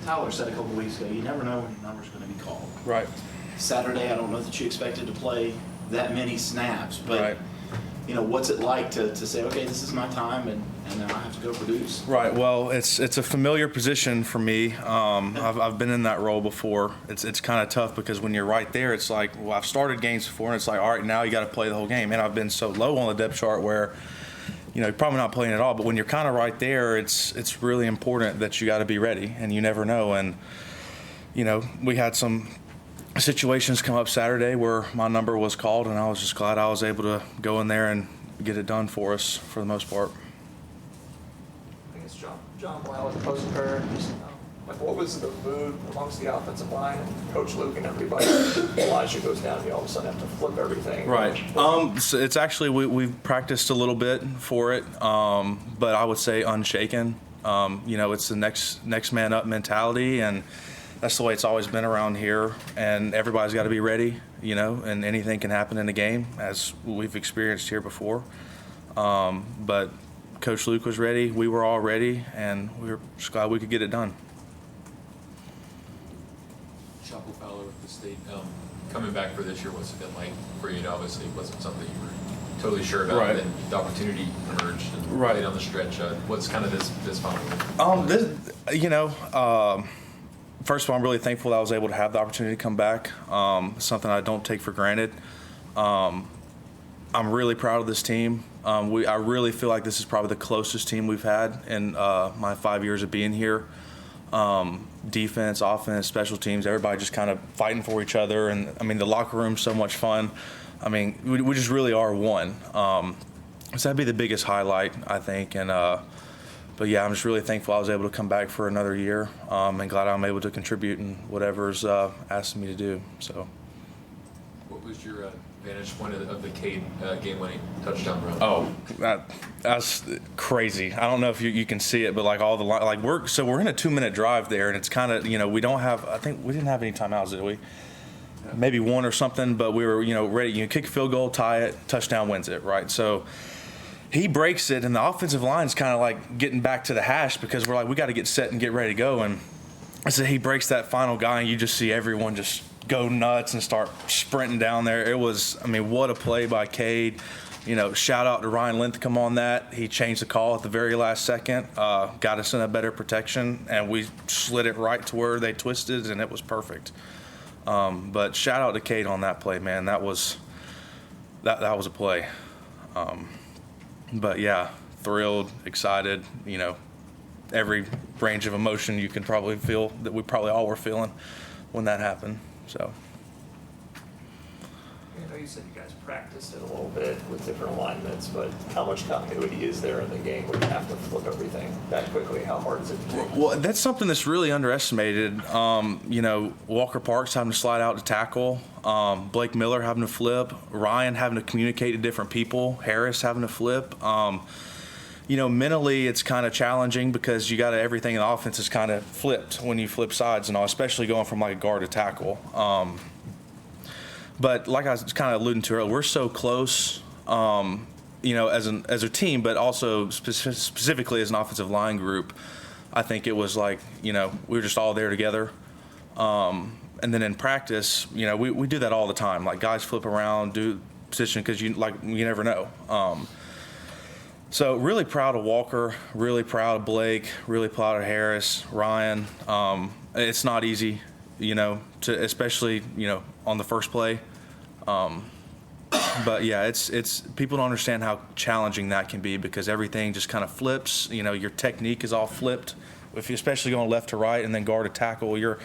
Tyler said a couple weeks ago, you never know when your number's going to be called. Right. Saturday, I don't know that you expected to play that many snaps, but Right. What's it like to say, okay, this is my time, and now I have to go produce? Right. Well, it's a familiar position for me. I've been in that role before. It's kind of tough because when you're right there, it's like, well, I've started games before, and it's like, all right, now you got to play the whole game. And I've been so low on the depth chart where, you're probably not playing at all. But when you're kind of right there, it's really important that you got to be ready, and you never know. And we had some situations come up Saturday where my number was called, and I was just glad I was able to go in there and get it done for us for the most part. I guess John Blau with the post prayer. What was the mood amongst the offensive line and Coach Luke and everybody? Elijah goes down, and you all of a sudden have to flip everything. Right. So it's actually we've practiced a little bit for it, but I would say unshaken. It's the next man up mentality, and that's the way it's always been around here, and everybody's got to be ready, and anything can happen in a game, as we've experienced here before. But Coach Luke was ready, we were all ready, and we were just glad we could get it done. Chapo Fowler with the state. Coming back for this year, what's it been like for you? Obviously, it wasn't something you were totally sure about, right. And the opportunity emerged and right. played on the stretch. What's kind of this final? First of all, I'm really thankful that I was able to have the opportunity to come back. Something I don't take for granted. I'm really proud of this team. I really feel like this is probably the closest team we've had in my 5 years of being here. Defense, offense, special teams, everybody just kind of fighting for each other. And, the locker room's so much fun. We just really are one. So that'd be the biggest highlight, I think. And But yeah, I'm just really thankful I was able to come back for another year, and glad I'm able to contribute in whatever's asked me to do. So. What was your vantage point of the Cade game-winning touchdown run? Oh, that's crazy. I don't know if you can see it, but all the we're in a 2-minute drive there, and it's kind of we don't have. I think we didn't have any timeouts, did we? Maybe one or something, but we were ready. Kick a field goal, tie it, touchdown wins it, right? So. He breaks it, and the offensive line's kind of getting back to the hash because we're we got to get set and get ready to go. And so he breaks that final guy, and you just see everyone just go nuts and start sprinting down there. It was, what a play by Cade. Shout out to Ryan Linthicum on that. He changed the call at the very last second, got us in a better protection, and we slid it right to where they twisted, and it was perfect. But shout out to Cade on that play, man. That was a play. But yeah, thrilled, excited, every range of emotion you can probably feel that we probably all were feeling when that happened. So. I know you said you guys practiced it a little bit with different alignments, but how much continuity is there in the game where you have to flip everything that quickly? How hard is it to do? Well, that's something that's really underestimated. Walker Parks having to slide out to tackle, Blake Miller having to flip, Ryan having to communicate to different people, Harris having to flip. Mentally it's kind of challenging because you got everything in the offense is kind of flipped when you flip sides and all, especially going from a guard to tackle. But like I was kind of alluding to earlier, we're so close, as a team, but also specifically as an offensive line group. I think it was we were just all there together. And then in practice, we do that all the time. Guys flip around, do position because you never know. So really proud of Walker, really proud of Blake, really proud of Harris, Ryan. It's not easy, especially on the first play. But yeah, it's people don't understand how challenging that can be because everything just kind of flips. Your technique is all flipped. If you're especially going left to right and then guard to tackle, you're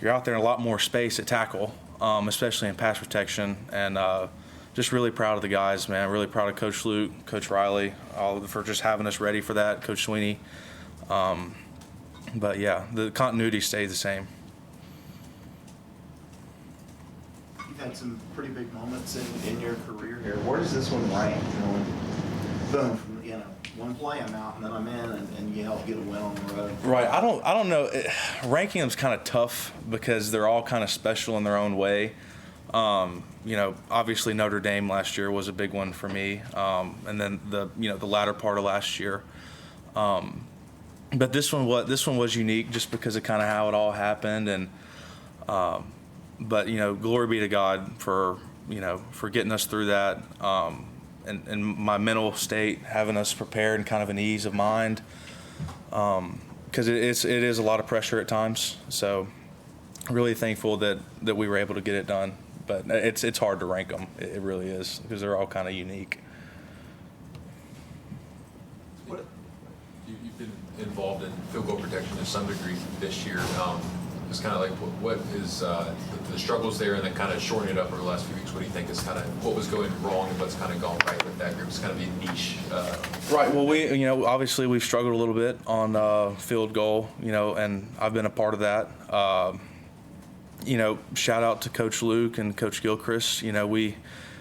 out there in a lot more space at tackle, especially in pass protection. And just really proud of the guys, man. Really proud of Coach Luke, Coach Riley, all for just having us ready for that. Coach Sweeney. But yeah, the continuity stayed the same. You've had some pretty big moments in your career here. Where does this one rank? Boom, one play I'm out and then I'm in and you help get a win on the road. Right. I don't know. Ranking them's kind of tough because they're all kind of special in their own way. Obviously Notre Dame last year was a big one for me. And then the latter part of last year. But this one was unique just because of kind of how it all happened, and but glory be to God for getting us through that, and my mental state, having us prepared and kind of an ease of mind, because it is a lot of pressure at times. So really thankful that we were able to get it done. But it's hard to rank them. It really is, because they're all kind of unique. You've been involved in field goal protection to some degree this year. It's kind of like what is the struggles there, and then kind of shortening it up over the last few weeks. What do you think is kind of what was going wrong and what's kind of gone right with that group? It's kind of a niche. Right. Well, we obviously we've struggled a little bit on field goal, and I've been a part of that. Shout out to Coach Luke and Coach Gilchrist. We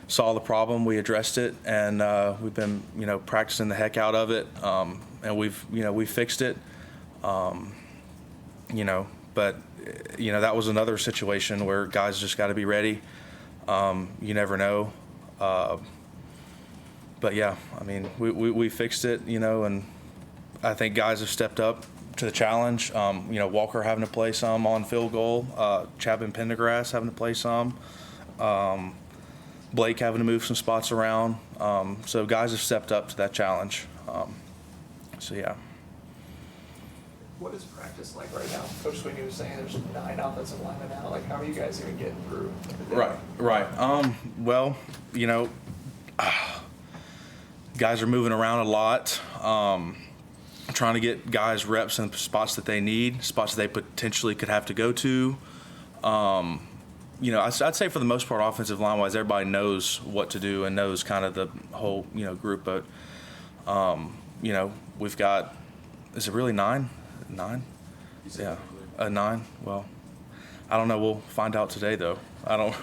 saw the problem, we addressed it, and we've been practicing the heck out of it, and we fixed it. But that was another situation where guys just got to be ready. You never know. But yeah, I mean, we fixed it, and I think guys have stepped up to the challenge. Walker having to play some on field goal, Chapman Pendergrass having to play some, Blake having to move some spots around. So guys have stepped up to that challenge. So yeah. What is practice like right now? Coach Sweeney was saying there's 9 offensive linemen now. Like, how are you guys even getting through? Right. Well, guys are moving around a lot. Trying to get guys reps in spots that they need, spots that they potentially could have to go to. I'd say for the most part, offensive line-wise, everybody knows what to do and knows kind of the whole, group. But, we've got, is it really 9? 9? Yeah, 9. Well, I don't know. We'll find out today, though. I'm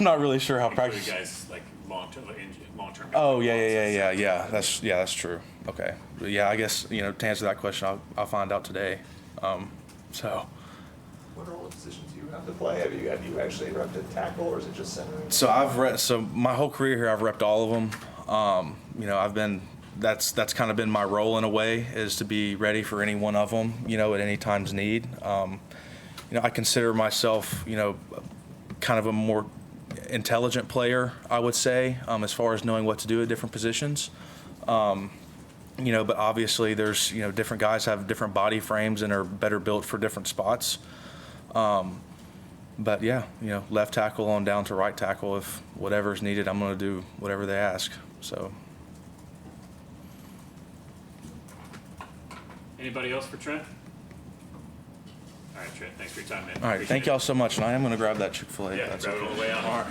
not really sure how practice. Guys like long-term. Oh yeah. That's true. Okay. Yeah, I guess to answer that question, I'll find out today. So. What are all the positions you have to play? Have you actually repped at tackle, or is it just center? So my whole career here, I've repped all of them. That's kind of been my role in a way, is to be ready for any one of them, at any time's need. I consider myself, kind of a more intelligent player, I would say, as far as knowing what to do at different positions. But obviously there's, different guys have different body frames and are better built for different spots. But yeah, left tackle on down to right tackle, if whatever's needed, I'm going to do whatever they ask. So. Anybody else for Trent? All right, Trent. Thanks for your time, man. All right. Thank y'all so much. And I am going to grab that Chick-fil-A. Yeah, grab it on the way out. All right.